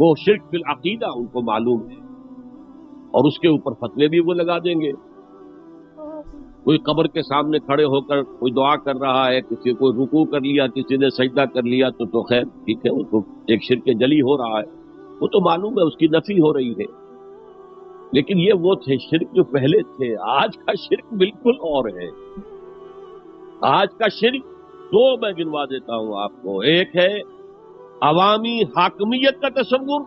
وہ شرک فی العقیدہ ان کو معلوم ہے، اور اس کے اوپر فتوے بھی وہ لگا دیں گے۔ کوئی قبر کے سامنے کھڑے ہو کر کوئی دعا کر رہا ہے، کسی کو رکوع کر لیا، کسی نے سجدہ کر لیا، تو خیر ٹھیک ہے، وہ تو ایک شرک جلی ہو رہا ہے، وہ تو معلوم ہے، اس کی نفی ہو رہی ہے۔ لیکن یہ وہ تھے شرک جو پہلے تھے، آج کا شرک بالکل اور ہے۔ آج کا شرک دو میں گنوا دیتا ہوں آپ کو، ایک ہے عوامی حاکمیت کا تصور،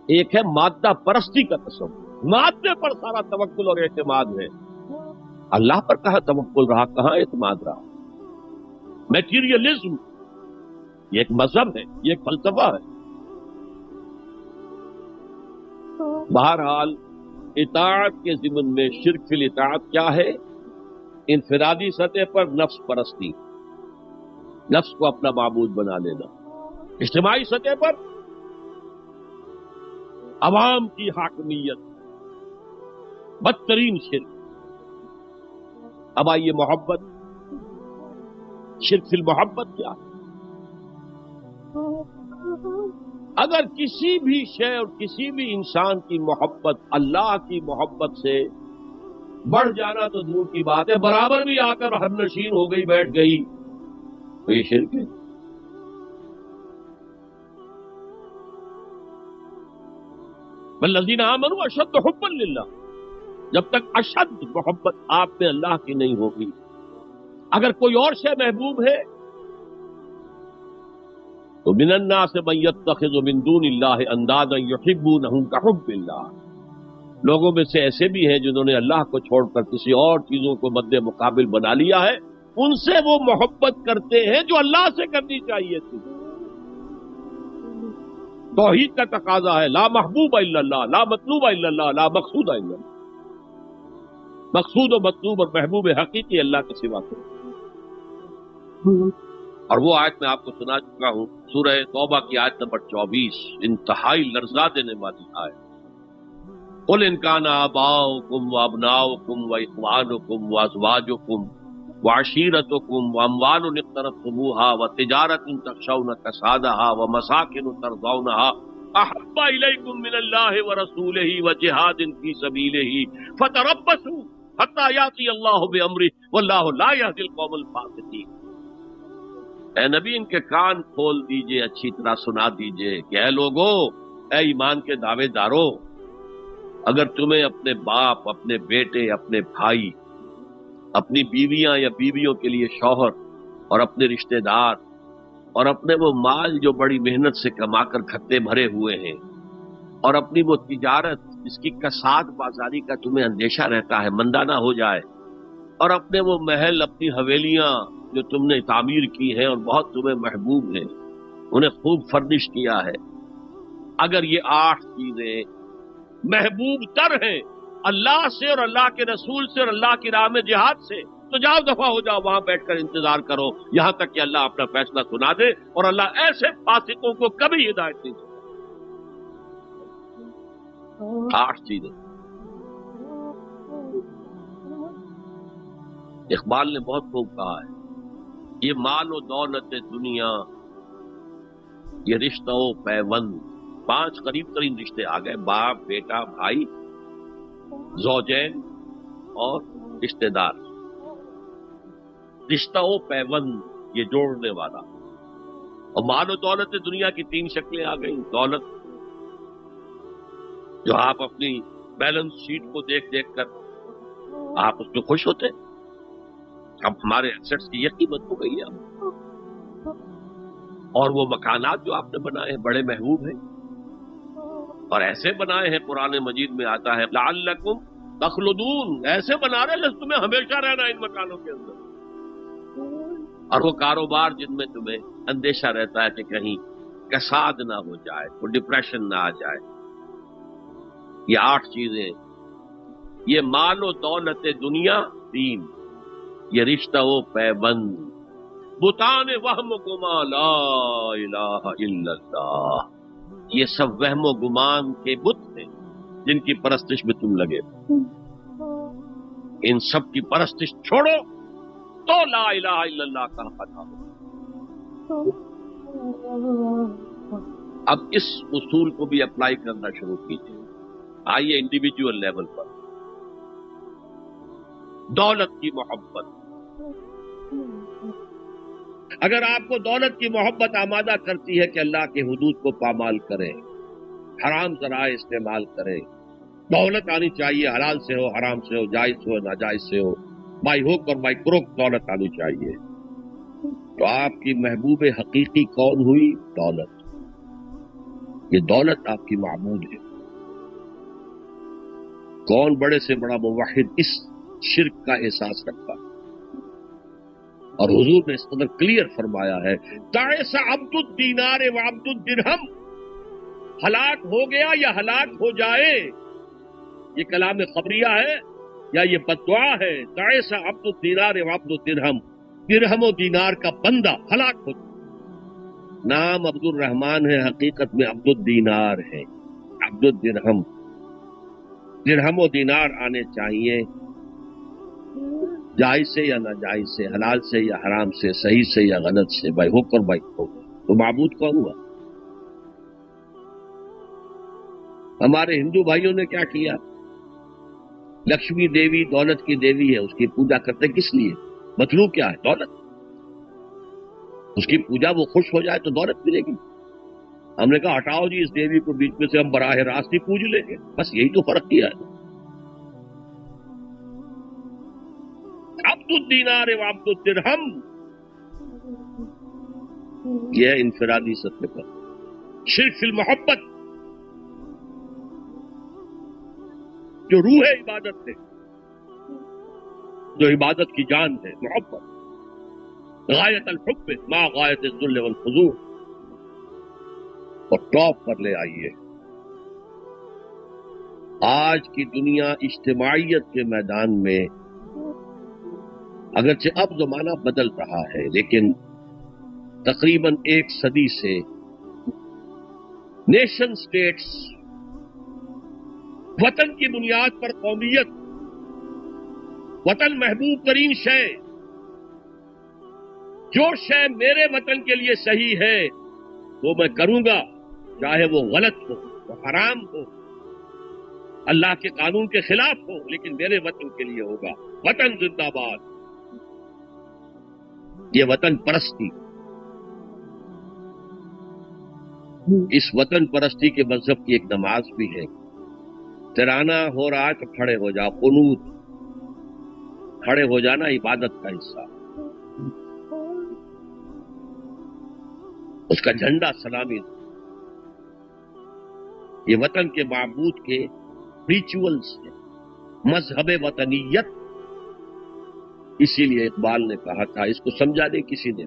ایک ہے مادہ پرستی کا تصور۔ مادے پر سارا توکل اور اعتماد ہے، اللہ پر کہاں توکل رہا، کہاں اعتماد رہا۔ میٹیریلزم یہ ایک مذہب ہے، یہ ایک فلسفہ ہے۔ بہرحال اطاعت کے ضمن میں شرک فی الاطاعت کیا ہے؟ انفرادی سطح پر نفس پرستی، نفس کو اپنا معبود بنا لینا۔ اجتماعی سطح پر عوام کی حاکمیت، بدترین شرک۔ اب آئیے محبت، شرک فی المحبت کیا ہے؟ اگر کسی بھی شے اور کسی بھی انسان کی محبت اللہ کی محبت سے بڑھ جانا تو دور کی بات ہے، برابر بھی آ کر ہم نشین ہو گئی، بیٹھ گئی، تو یہ شرک ہے۔ والذین آمنوا اشد حبا للہ، جب تک اشد محبت آپ میں اللہ کی نہیں ہوگی، اگر کوئی اور شے محبوب ہے تو من الناس من یتخذ من دون اللہ اندادا یحبونہم کحب اللہ، لوگوں میں سے ایسے بھی ہیں جنہوں نے اللہ کو چھوڑ کر کسی اور چیزوں کو مد مقابل بنا لیا ہے، ان سے وہ محبت کرتے ہیں جو اللہ سے کرنی چاہیے تھی۔ توحید کا تقاضا ہے لا محبوب الا اللہ، لا مطلوب الا اللہ، لا مقصود الا اللہ۔ مقصود و مطلوب اور محبوب حقیقی اللہ کے سوا کو۔ اور وہ آیت میں آپ کو سنا چکا ہوں، سورہ توبہ کی آیت نمبر 24، انتہائی لرزا دینے والی آیت۔ قل ان کان آباؤکم وابناؤکم واخوانکم وازواجکم وعشیرتکم واموال اقترفتموها وتجارۃ تخشون کسادها ومساکن ترضونها احب الیکم من اللہ ورسولہ وجہاد فی سبیلہ فتربصوا حتی یاتی اللہ بامرہ واللہ لا یہدی القوم الفاسقین۔ اے نبی، ان کے کان کھول دیجئے، اچھی طرح سنا دیجئے کہ اے لوگوں، اے ایمان کے دعوے داروں، اگر تمہیں اپنے باپ، اپنے بیٹے، اپنے بھائی، اپنی بیویاں یا بیویوں کے لیے شوہر اور اپنے رشتہ دار اور اپنے وہ مال جو بڑی محنت سے کما کر کھتے بھرے ہوئے ہیں اور اپنی وہ تجارت جس کی کساد بازاری کا تمہیں اندیشہ رہتا ہے مندہ نہ ہو جائے، اور اپنے وہ محل، اپنی حویلیاں جو تم نے تعمیر کی ہیں اور بہت تمہیں محبوب ہیں، انہیں خوب فرنش کیا ہے، اگر یہ 8 چیزیں محبوب تر ہیں اللہ سے اور اللہ کے رسول سے اور اللہ کی راہ میں جہاد سے، تو جاؤ دفع ہو جاؤ، وہاں بیٹھ کر انتظار کرو یہاں تک کہ اللہ اپنا فیصلہ سنا دے، اور اللہ ایسے فاسقوں کو کبھی ہدایت نہیں دیتا۔ 8 چیزیں۔ اقبال نے بہت خوب کہا ہے، یہ مال و دولت دنیا، یہ رشتہ و پیوند، 5 قریب ترین رشتے آ گئے، باپ، بیٹا، بھائی، زوجین اور رشتہ دار۔ رشتہ و پیوند یہ جوڑنے والا۔ اور مال و دولت دنیا کی 3 شکلیں آ گئی۔ دولت جو آپ اپنی بیلنس شیٹ کو دیکھ دیکھ کر آپ اس میں خوش ہوتے، اب ہمارے ایسٹس کی یہ قیمت ہو گئی ہے اب۔ اور وہ مکانات جو آپ نے بنائے ہیں بڑے محبوب ہیں، اور ایسے بنائے ہیں، قرآن مجید میں آتا ہے لعلکم تخلدون، ایسے بنا رہے ہیں تمہیں ہمیشہ رہنا ان مکانوں کے اندر۔ اور وہ کاروبار جن میں تمہیں اندیشہ رہتا ہے کہ کہیں کساد نہ ہو جائے، کوئی ڈپریشن نہ آ جائے۔ یہ 8 چیزیں، یہ مال و دولت دنیا 3، یہ رشتہ و پیوند، بتان وہم و گما لا الہ الا اللہ، یہ سب وہم و گمان کے بت ہیں جن کی پرستش میں تم لگے۔ ان سب کی پرستش چھوڑو تو لا الہ الا اللہ کا پتہ ہو۔ اب اس اصول کو بھی اپلائی کرنا شروع کیجیے. آئیے انڈیویجول لیول پر. دولت کی محبت. اگر آپ کو دولت کی محبت آمادہ کرتی ہے کہ اللہ کے حدود کو پامال کریں، حرام ذرائع استعمال کریں، دولت آنی چاہیے، حلال سے ہو، حرام سے ہو، جائز ہو، ناجائز سے ہو، بائی ہوک اور بائی کروک دولت آنی چاہیے، تو آپ کی محبوب حقیقی کون ہوئی؟ دولت. یہ دولت آپ کی معبود ہے. کون بڑے سے بڑا موحد اس شرک کا احساس رکھتا ہے؟ اور حضور نے اس قدر کلیئر فرمایا ہے، تعس عبد الدینار و عبد الدرہم، ہلاک ہو گیا یا ہلاک ہو جائے. یہ کلام خبریہ ہے یا یہ بددعا ہے؟ تعس عبد الدینار و عبد الدرہم، درہم و دینار کا بندہ ہلاک ہو جائے. نام عبد الرحمان ہے، حقیقت میں عبد الدینار ہے. عبد الدرہم، درہم و دینار آنے چاہیے، جائز سے یا ناجائز سے، حلال سے یا حرام سے، صحیح سے یا غلط سے، بائی حق اور بائی حق. تو معبود کون ہوا؟ ہمارے ہندو بھائیوں نے کیا کیا؟ لکشمی دیوی دولت کی دیوی ہے، اس کی پوجا کرتے کس لیے؟ مطلوب کیا ہے؟ دولت. اس کی پوجا وہ خوش ہو جائے تو دولت ملے گی. ہم نے کہا ہٹاؤ جی اس دیوی کو بیچ میں سے، ہم براہ راست ہی پوج لیں گے. بس یہی تو فرق کیا ہے. عبد الدینار و عبد الدرہم، یہ ہے انفرادی سطح پر. شرک فی المحبت، جو روح عبادت ہے، جو عبادت کی جان ہے، محبت. غایت الحب ما غایت الذل والخضوع. اور ٹاپ پر لے آئیے. آج کی دنیا اجتماعیت کے میدان میں اگرچہ اب زمانہ بدل رہا ہے، لیکن تقریباً 1 صدی سے نیشن سٹیٹس وطن کی بنیاد پر قومیت، وطن محبوب ترین شے، جو شے میرے وطن کے لیے صحیح ہے وہ میں کروں گا، چاہے وہ غلط ہو، وہ حرام ہو، اللہ کے قانون کے خلاف ہو، لیکن میرے وطن کے لیے ہوگا. وطن زندہ باد. یہ وطن پرستی، اس وطن پرستی کے مذہب کی ایک نماز بھی ہے. ترانہ ہو رہا ہے تو کھڑے ہو جاؤ. قنوت، کھڑے ہو جانا عبادت کا حصہ. اس کا جھنڈا سلامی. یہ وطن کے معبود کے ریچولز ہیں، مذہب وطنیت. اسی لیے اقبال نے کہا تھا، اس کو سمجھا دے کسی نے،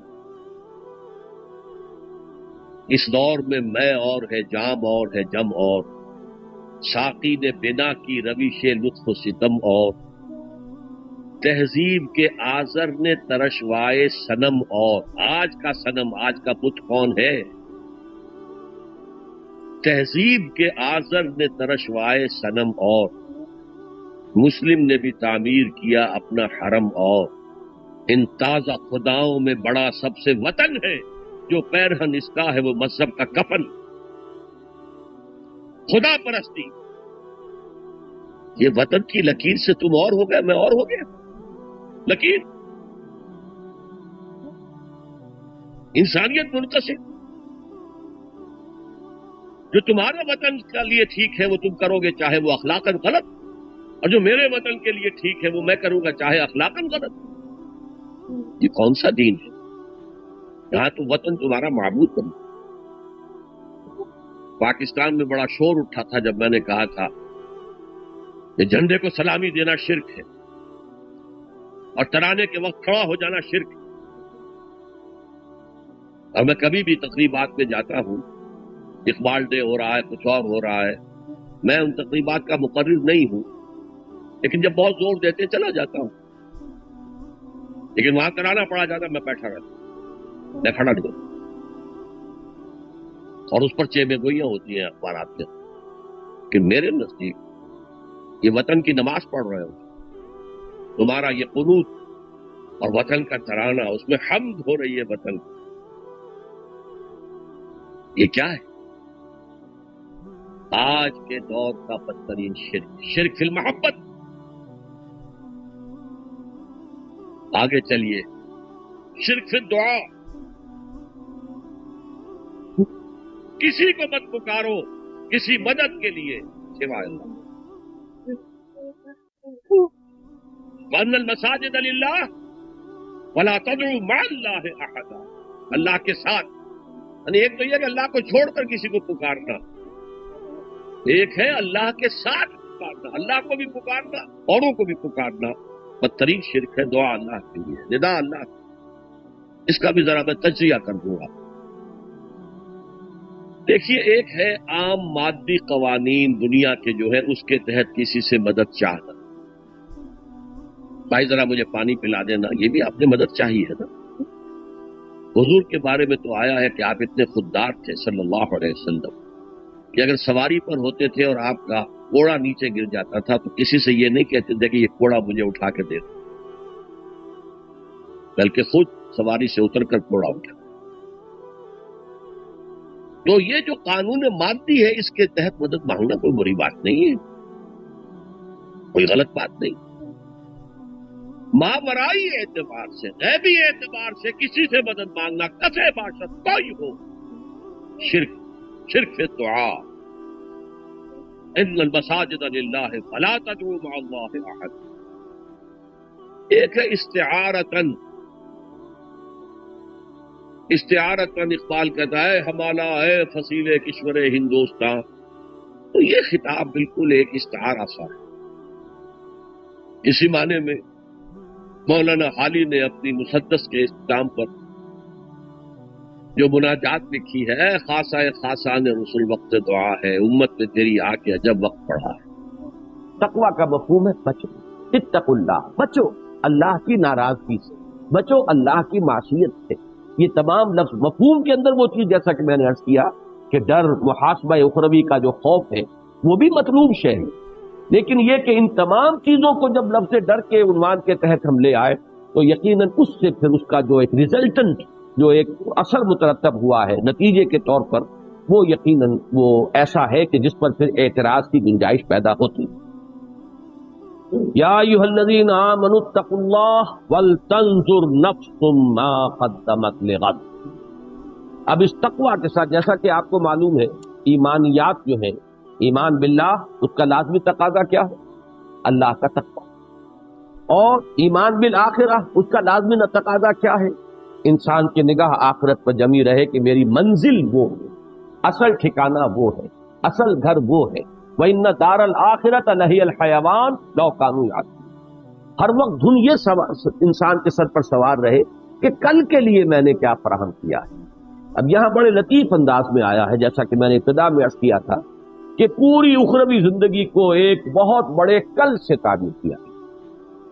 اس دور میں میں اور ہے، جام اور ہے، جم اور، ساقی نے بنا کی روش لطف و ستم اور، تہذیب کے آزر نے ترشوائے صنم اور. آج کا صنم، آج کا بت کون ہے؟ تہذیب کے آزر نے ترشوائے صنم اور، مسلم نے بھی تعمیر کیا اپنا حرم اور. ان تازہ خداؤں میں بڑا سب سے وطن ہے، جو پیرہن اس کا ہے وہ مذہب کا کفن. خدا پرستی، یہ وطن کی لکیر سے تم اور ہو گئے، میں اور ہو گیا. لکیر انسانیت منقسم. جو تمہارے وطن کے لیے ٹھیک ہے وہ تم کرو گے، چاہے وہ اخلاقاً غلط، اور جو میرے وطن کے لیے ٹھیک ہے وہ میں کروں گا، چاہے اخلاقاً غلط. یہ کون سا دین ہے؟ یہاں تو وطن تمہارا معبود بنا. پاکستان میں بڑا شور اٹھا تھا جب میں نے کہا تھا کہ جھنڈے کو سلامی دینا شرک ہے اور ترانے کے وقت کھڑا ہو جانا شرک ہے. اور میں کبھی بھی تقریبات میں جاتا ہوں، اقبال ڈے ہو رہا ہے، کچھ اور ہو رہا ہے، میں ان تقریبات کا مقرر نہیں ہوں، لیکن جب بہت زور دیتے چلا جاتا ہوں. لیکن وہاں کرانا پڑا جاتا، میں بیٹھا رہتا، میں کھڑا نہیں ہوتا. اور اس پر چیبے گوئیاں ہوتی ہیں اخبارات کے کہ میرے نزدیک یہ وطن کی نماز پڑھ رہے ہو، تمہارا یہ قنوت اور وطن کا ترانہ، اس میں حمد ہو رہی ہے وطن. یہ کیا ہے؟ آج کے دور کا بدترین شرک، شرک فی المحبت۔ آگے چلیے، شرک فی الدعا، کسی کو مت پکارو کسی مدد کے لیے سوائے اللہ۔ وَأَنَّ الْمَسَاجِدَ لِلَّهِ وَلَا تَدْعُوا مَعَ اللَّهِ أَحَدًا، اللہ کے ساتھ، یعنی ایک تو یہ کہ اللہ کو چھوڑ کر کسی کو پکارنا، ایک ہے اللہ کے ساتھ پکارنا، اللہ کو بھی پکارنا اوروں کو بھی پکارنا۔ بدترین شرک ہے دعا اللہ کے لیے، ندا اللہ کی۔ اس کا بھی ذرا میں تجزیہ کر دوں گا۔ دیکھیے، ایک ہے عام مادی قوانین دنیا کے جو ہے اس کے تحت کسی سے مدد چاہنا، بھائی ذرا مجھے پانی پلا دینا، یہ بھی آپ نے مدد چاہیے ہے نا۔ حضور کے بارے میں تو آیا ہے کہ آپ اتنے خوددار تھے صلی اللہ علیہ وسلم کہ اگر سواری پر ہوتے تھے اور آپ کا کوڑا نیچے گر جاتا تھا تو کسی سے یہ نہیں کہتے تھے کہ یہ کوڑا مجھے اٹھا کے دے دو، بلکہ خود سواری سے اتر کر کوڑا اٹھا۔ تو یہ جو قانون مادی ہے اس کے تحت مدد مانگنا کوئی بری بات نہیں ہے، کوئی غلط بات نہیں۔ ماورائی اعتبار سے، غیبی اعتبار سے کسی سے مدد مانگنا کسے باشد کوئی ہو، شرک، شرک فی الدعا۔ ان المساجد للہ فلا تدعوا مع اللہ احد۔ ایک ہے استعارتن، استعارتن اقبال کہتا ہے ہمالا ہے فصیل کشور ہندوستان، تو یہ خطاب بالکل ایک استعارہ سا ہے۔ اسی معنی میں مولانا حالی نے اپنی مسدس کے اختتام پر جو مناجات لکھی ہے، خاصہ خاصان رسول وقت دعا ہے، امت میں تیری آ کے عجب وقت پڑا ہے۔ تقویٰ کا مفہوم ہے بچو، اتقوا اللہ، بچو اللہ کی ناراضگی سے، بچو اللہ کی معصیت سے۔ یہ تمام لفظ مفہوم کے اندر وہ چیز، جیسا کہ میں نے عرض کیا کہ ڈر، محاسبہ اخروی کا جو خوف ہے وہ بھی مطلوب شے ہے، لیکن یہ کہ ان تمام چیزوں کو جب لفظ ڈر کے عنوان کے تحت ہم لے آئے تو یقیناً اس سے پھر اس کا جو ایک ریزلٹنٹ، جو ایک اثر مترتب ہوا ہے نتیجے کے طور پر، وہ یقیناً وہ ایسا ہے کہ جس پر پھر اعتراض کی گنجائش پیدا ہوتی۔ یا ایھا الذین آمنوا اتقوا اللہ ولتنظر نفس ما قدمت لغد۔ اب اس تقویٰ کے ساتھ، جیسا کہ آپ کو معلوم ہے، ایمانیات جو ہیں، ایمان باللہ، اس کا لازمی تقاضا کیا ہے؟ اللہ کا تقویٰ۔ اور ایمان بالآخرہ، اس کا لازمی تقاضا کیا ہے؟ انسان کی نگاہ آخرت پر جمی رہے کہ میری منزل وہ ہے، اصل ٹھکانہ وہ ہے، اصل گھر وہ ہے۔ وَإِنَّ دَارَ الْآخِرَةَ لَهِيَ الْحَيَوَانُ لَوْ كَانُوا يَعْلَمُونَ۔ ہر وقت دھن یہ انسان کے سر پر سوار رہے کہ کل کے لیے میں نے کیا فراہم کیا ہے۔ اب یہاں بڑے لطیف انداز میں آیا ہے، جیسا کہ میں نے ابتدا میں عرض کیا تھا کہ پوری اخروی زندگی کو ایک بہت بڑے کل سے تعبیر کیا،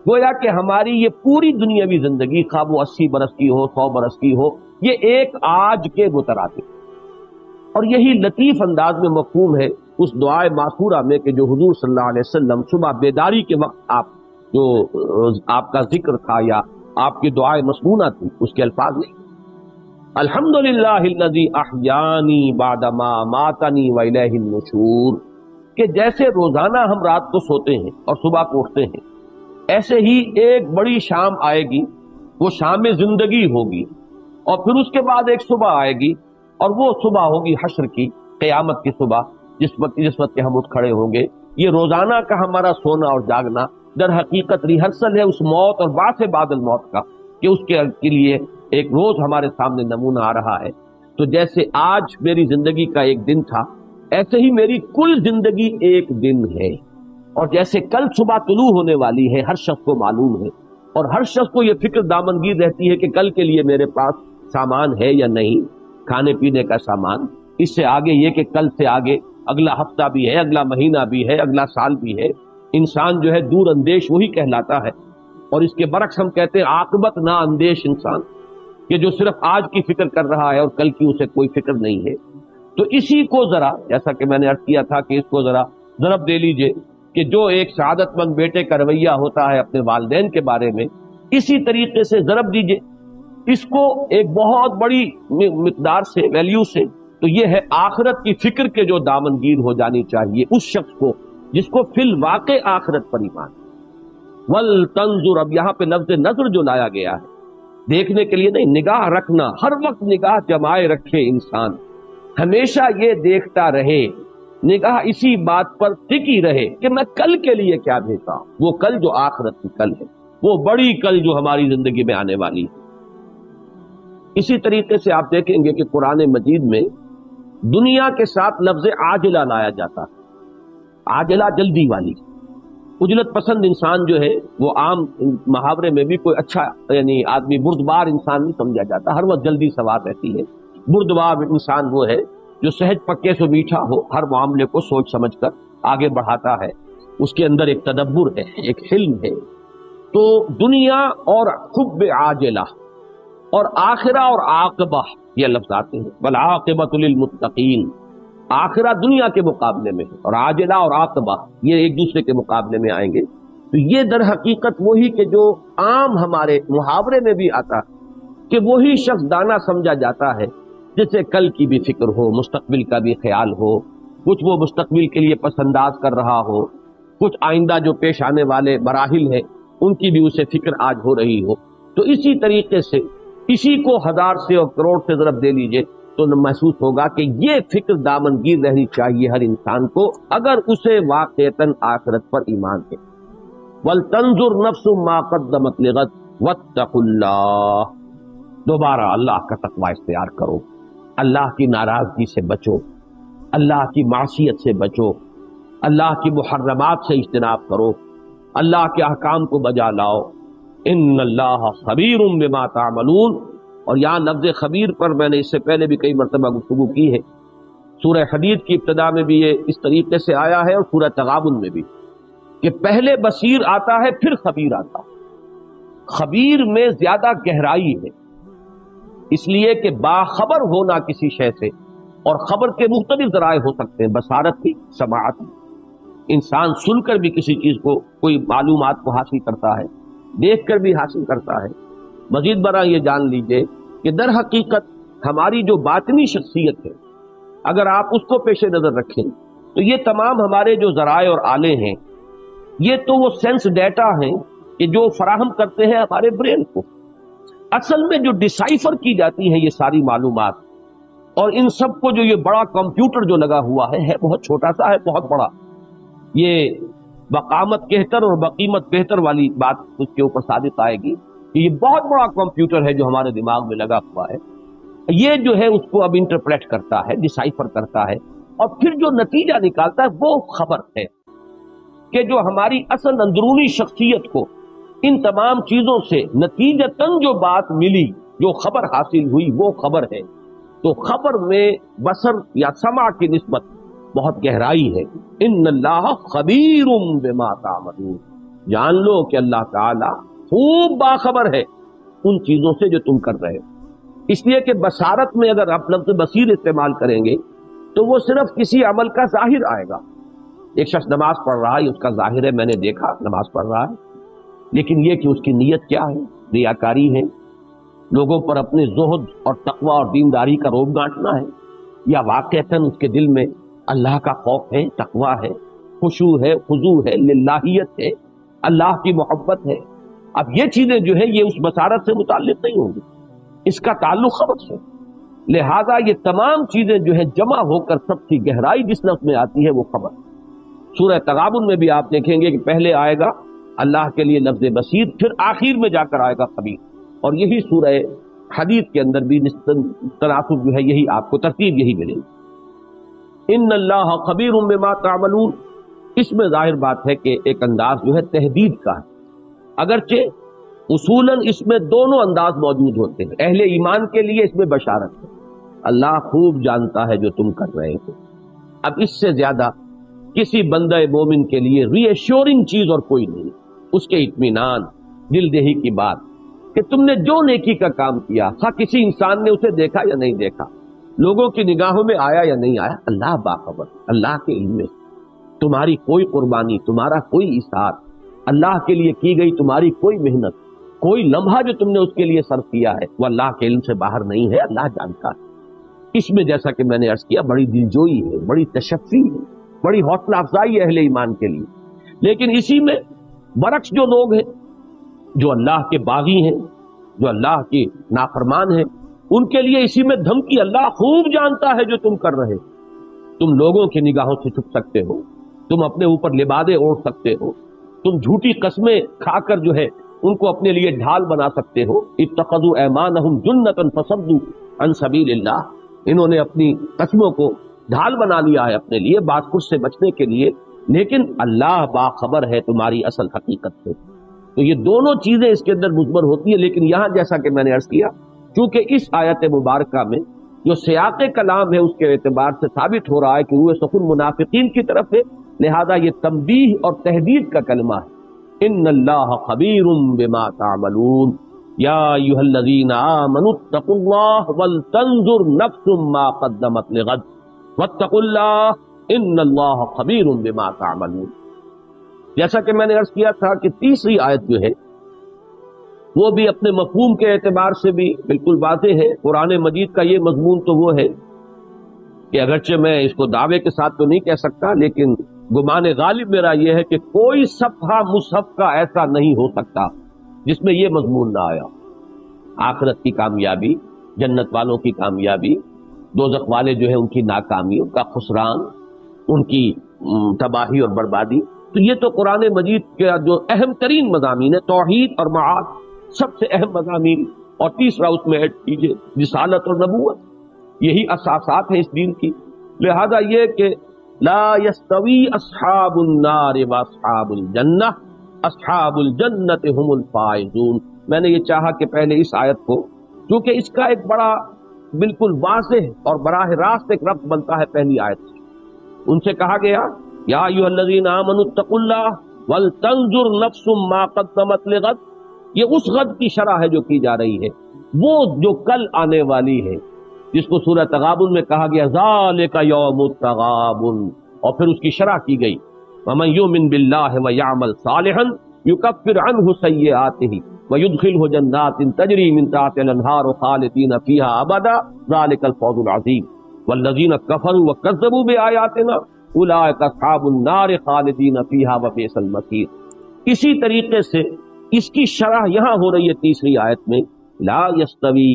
گویا کہ ہماری یہ پوری دنیاوی زندگی، خواہ وہ 80 برس کی ہو، 100 برس کی ہو، یہ ایک آج کے مترادف۔ اور یہی لطیف انداز میں مفہوم ہے اس دعائے ماثورہ میں کہ جو حضور صلی اللہ علیہ وسلم صبح بیداری کے وقت آپ کا ذکر تھا یا آپ کی دعائے مسنونہ تھی، اس کے الفاظ نہیں، الحمدللہ الذی احیانی بعد ما اماتنی والیہ النشور، کہ جیسے روزانہ ہم رات کو سوتے ہیں اور صبح کو اٹھتے ہیں، ایسے ہی ایک بڑی شام آئے گی، وہ شام زندگی ہوگی، اور پھر اس کے بعد ایک صبح آئے گی، اور وہ صبح ہوگی حشر کی، قیامت کی صبح، جس وقت کے ہم اٹھ کھڑے ہوں گے۔ یہ روزانہ کا ہمارا سونا اور جاگنا در حقیقت ریہرسل ہے اس موت اور بعد بعد الموت کا، کہ اس کے لیے ایک روز ہمارے سامنے نمونہ آ رہا ہے۔ تو جیسے آج میری زندگی کا ایک دن تھا، ایسے ہی میری کل زندگی ایک دن ہے، اور جیسے کل صبح طلوع ہونے والی ہے ہر شخص کو معلوم ہے، اور ہر شخص کو یہ فکر دامنگیر رہتی ہے کہ کل کے لیے میرے پاس سامان ہے یا نہیں، کھانے پینے کا سامان، اس سے آگے یہ کہ کل سے آگے اگلا ہفتہ بھی ہے، اگلا مہینہ بھی ہے، اگلا سال بھی ہے۔ انسان جو ہے دور اندیش وہی کہلاتا ہے، اور اس کے برعکس ہم کہتے ہیں عاقبت نا اندیش انسان، کہ جو صرف آج کی فکر کر رہا ہے اور کل کی اسے کوئی فکر نہیں ہے۔ تو اسی کو ذرا، جیسا کہ میں نے عرض کیا تھا کہ اس کو ذرا ضرب دے لیجئے کہ جو ایک سعادت مند بیٹے کا رویہ ہوتا ہے اپنے والدین کے بارے میں، اسی طریقے سے ضرب دیجئے اس کو ایک بہت بڑی مقدار سے، ویلیو سے، تو یہ ہے آخرت کی فکر کے جو دامنگیر ہو جانی چاہیے اس شخص کو جس کو فی الواقع آخرت پر ایمان ہے۔ وَلْتَنْظُرْ، اب یہاں پہ لفظ نظر جو لایا گیا ہے دیکھنے کے لیے نہیں، نگاہ رکھنا، ہر وقت نگاہ جمائے رکھے انسان، ہمیشہ یہ دیکھتا رہے، نگاہ اسی بات پر ٹکی رہے کہ میں کل کے لیے کیا بھیجا ہوں، وہ کل جو آخرت کی کل ہے، وہ بڑی کل جو ہماری زندگی میں آنے والی ہے۔ اسی طریقے سے آپ دیکھیں گے کہ قرآن مجید میں دنیا کے ساتھ لفظ عاجلہ لایا جاتا ہے، عاجلہ جلدی والی۔ عجلت پسند انسان جو ہے وہ عام محاورے میں بھی کوئی اچھا یعنی آدمی بردبار انسان نہیں سمجھا جاتا، ہر وقت جلدی سوار رہتی ہے۔ بردبار انسان وہ ہے جو سہج پکے سے میٹھا ہو، ہر معاملے کو سوچ سمجھ کر آگے بڑھاتا ہے، اس کے اندر ایک تدبر ہے، ایک حلم ہے۔ تو دنیا اور حب عاجلہ اور آخرہ اور عاقبہ یہ لفظ آتے ہیں، والعاقبۃ للمتقین، آخرہ دنیا کے مقابلے میں ہے اور عاجلہ اور عاقبہ یہ ایک دوسرے کے مقابلے میں آئیں گے۔ تو یہ در حقیقت وہی کہ جو عام ہمارے محاورے میں بھی آتا ہے کہ وہی شخص دانا سمجھا جاتا ہے جسے کل کی بھی فکر ہو، مستقبل کا بھی خیال ہو، کچھ وہ مستقبل کے لیے پس انداز کر رہا ہو، کچھ آئندہ جو پیش آنے والے مراحل ہیں ان کی بھی اسے فکر آج ہو رہی ہو۔ تو اسی طریقے سے اسی کو ہزار سے اور کروڑ سے ضرب دے لیجئے تو محسوس ہوگا کہ یہ فکر دامنگیر رہنی چاہیے ہر انسان کو اگر اسے واقعتاً آخرت پر ایمان ہے۔ وَلْتَنْظُرْ نَفْسٌ مَا قَدَّمَتْ لِغَدٍ وَاتَّقُوا اللَّهَ، دوبارہ اللہ کا تقوی اختیار کرو، اللہ کی ناراضگی سے بچو، اللہ کی معصیت سے بچو، اللہ کی محرمات سے اجتناب کرو، اللہ کے احکام کو بجا لاؤ۔ ان اللہ خبیر بما تعملون، اور یہاں لفظ خبیر پر میں نے اس سے پہلے بھی کئی مرتبہ گفتگو کی ہے، سورہ حدید کی ابتدا میں بھی یہ اس طریقے سے آیا ہے اور سورہ تغابن میں بھی، کہ پہلے بصیر آتا ہے پھر خبیر آتا ہے۔ خبیر میں زیادہ گہرائی ہے، اس لیے کہ باخبر ہونا کسی شے سے، اور خبر کے مختلف ذرائع ہو سکتے ہیں، بصارت کی، سماعت کی، انسان سن کر بھی کسی چیز کو، کوئی معلومات کو حاصل کرتا ہے، دیکھ کر بھی حاصل کرتا ہے۔ مزید برآں یہ جان لیجئے کہ در حقیقت ہماری جو باطنی شخصیت ہے اگر آپ اس کو پیش نظر رکھیں تو یہ تمام ہمارے جو ذرائع اور آلے ہیں یہ تو وہ سینس ڈیٹا ہیں کہ جو فراہم کرتے ہیں ہمارے برین کو۔ اصل میں جو ڈیسائفر کی جاتی ہیں یہ ساری معلومات، اور ان سب کو جو یہ بڑا کمپیوٹر جو لگا ہوا ہے بہت چھوٹا سا ہے، بہت بڑا، یہ بقامت کہتر اور بقیمت بہتر والی بات اس کے اوپر صادق آئے گی کہ یہ بہت بڑا کمپیوٹر ہے جو ہمارے دماغ میں لگا ہوا ہے، یہ جو ہے اس کو اب انٹرپریٹ کرتا ہے، ڈیسائفر کرتا ہے، اور پھر جو نتیجہ نکالتا ہے وہ خبر ہے کہ جو ہماری اصل اندرونی شخصیت کو ان تمام چیزوں سے نتیجتاً جو بات ملی، جو خبر حاصل ہوئی وہ خبر ہے۔ تو خبر میں بصر یا سمع کی نسبت بہت گہرائی ہے۔ ان اللہ خبیر بما تعملون، جان لو کہ اللہ تعالی خوب باخبر ہے ان چیزوں سے جو تم کر رہے ہو۔ اس لیے کہ بصارت میں اگر آپ لفظ بصیر استعمال کریں گے تو وہ صرف کسی عمل کا ظاہر آئے گا۔ ایک شخص نماز پڑھ رہا ہے، اس کا ظاہر ہے میں نے دیکھا نماز پڑھ رہا ہے، لیکن یہ کہ اس کی نیت کیا ہے، ریاکاری ہے، لوگوں پر اپنے زہد اور تقوی اور دینداری کا روب گانٹنا ہے، یا واقعتاً اس کے دل میں اللہ کا خوف ہے، تقوی ہے، خشوع ہے، خضوع ہے، للہیت ہے، اللہ کی محبت ہے۔ اب یہ چیزیں جو ہے یہ اس بصارت سے متعلق نہیں ہوں گی، اس کا تعلق خبر سے۔ لہذا یہ تمام چیزیں جو ہے جمع ہو کر سب کی گہرائی جس لفظ میں آتی ہے وہ خبر۔ سورہ تغابن میں بھی آپ دیکھیں گے کہ پہلے آئے گا اللہ کے لیے لفظ بصیر، پھر آخر میں جا کر آئے گا خبیر، اور یہی سورہ حدید کے اندر بھی تناسب جو ہے یہی آپ کو ترتیب یہی ملے گی۔ ان اللہ خبیر بما تعملون، اس میں ظاہر بات ہے کہ ایک انداز جو ہے تحدید کا ہے، اگرچہ اصولاً اس میں دونوں انداز موجود ہوتے ہیں۔ اہل ایمان کے لیے اس میں بشارت ہے، اللہ خوب جانتا ہے جو تم کر رہے ہو۔ اب اس سے زیادہ کسی بندہ مومن کے لیے ری ایشورنگ چیز اور کوئی نہیں، اس کے اطمینان، دل دہی کی بات کہ تم نے جو نیکی کا کام کیا، خواہ کسی انسان نے اسے دیکھا یا نہیں دیکھا، لوگوں کی نگاہوں میں آیا یا نہیں آیا، اللہ باخبر، اللہ کے علم میں تمہاری کوئی قربانی، تمہارا کوئی اثار، اللہ کے لیے کی گئی تمہاری کوئی محنت، کوئی لمحہ جو تم نے اس کے لیے صرف کیا ہے وہ اللہ کے علم سے باہر نہیں ہے، اللہ جانتا ہے۔ اس میں جیسا کہ میں نے عرض کیا بڑی دلجوئی ہے، بڑی تشفی ہے، بڑی حوصلہ افزائی ہے اہل ایمان کے لیے۔ لیکن اسی میں برعکس جو لوگ ہیں، جو اللہ کے باغی ہیں، جو اللہ کے نافرمان ہیں، ان کے لیے اسی میں دھمکی، اللہ خوب جانتا ہے جو تم کر رہے، تم لوگوں کی نگاہوں سے چھپ سکتے ہو، تم اپنے اوپر لبادے اوڑھ سکتے ہو، تم جھوٹی قسمیں کھا کر جو ہے ان کو اپنے لیے ڈھال بنا سکتے ہو۔ اتخذوا ایمانہم جنۃ فصدوا عن سبیل اللہ، انہوں نے اپنی قسموں کو ڈھال بنا لیا ہے اپنے لیے بات کچھ سے بچنے کے لیے، لیکن اللہ باخبر ہے تمہاری اصل حقیقت سے۔ تو یہ دونوں چیزیں اس کے اندر مضمر ہوتی ہیں، لیکن یہاں جیسا کہ میں نے عرض کیا، چونکہ اس آیت مبارکہ میں جو سیاق کلام ہے اس کے اعتبار سے ثابت ہو رہا ہے کہ روح سخن منافقین کی طرف ہے، لہذا یہ تنبیہ اور تحدید کا کلمہ ہے۔ ان اللہ خبیر بما تعملون یا ایھا الذین آمنوا اتقوا اللہ ولتنظر نفس ما قدمت لغد واتقوا اللہ ان اللہ خبیر بما تعملون۔ جیسا کہ میں نے عرض کیا تھا کہ تیسری آیت جو ہے وہ بھی اپنے مفہوم کے اعتبار سے بھی بالکل واضح ہے۔ قرآن مجید کا یہ مضمون تو وہ ہے کہ اگرچہ میں اس کو دعوے کے ساتھ تو نہیں کہہ سکتا، لیکن گمان غالب میرا یہ ہے کہ کوئی صفحہ مصحف کا ایسا نہیں ہو سکتا جس میں یہ مضمون نہ آیا۔ آخرت کی کامیابی، جنت والوں کی کامیابی، دوزخ والے جو ہے ان کی ناکامی، ان کا خسران، ان کی تباہی اور بربادی۔ تو یہ تو قرآن مجید کا جو اہم ترین مضامین ہے، توحید اور معاد سب سے اہم مضامین، اور تیسرا اس میں ایڈ کیجئے رسالت اور نبوت، یہی اساسات ہیں اس دین کی۔ لہذا یہ کہ لا یستوی اصحاب النار واصحاب الجنہ اصحاب الجنۃ هم الفائزون، میں نے یہ چاہا کہ پہلے اس آیت کو، کیونکہ اس کا ایک بڑا بالکل واضح اور براہ راست ایک ربط بنتا ہے پہلی آیت سے۔ ان سے کہا گیا یا ایھا الذین آمنوا اتقوا اللہ ولتنظر نفس ما قدمت لغد، یہ اس غد کی شرح ہے جو کی جا رہی ہے، وہ جو کل آنے والی ہے، جس کو سورہ تغابن میں کہا گیا ذالک یوم التغابن، اور پھر اس کی شرح کی گئی ومن یؤمن باللہ ویعمل صالحا یکفر عنہ سیئاتہ ویدخلہ جنات تجری من تحتہا الانہار خالدین فیہا ابدا ذالک الفوز العظیم والذین کفروا وکذبوا بآیاتنا اولئک اصحاب النار خالدین فیہا وبئس المصیر۔ اسی طریقے سے اس کی شرح یہاں ہو رہی ہے تیسری آیت میں لا یستوی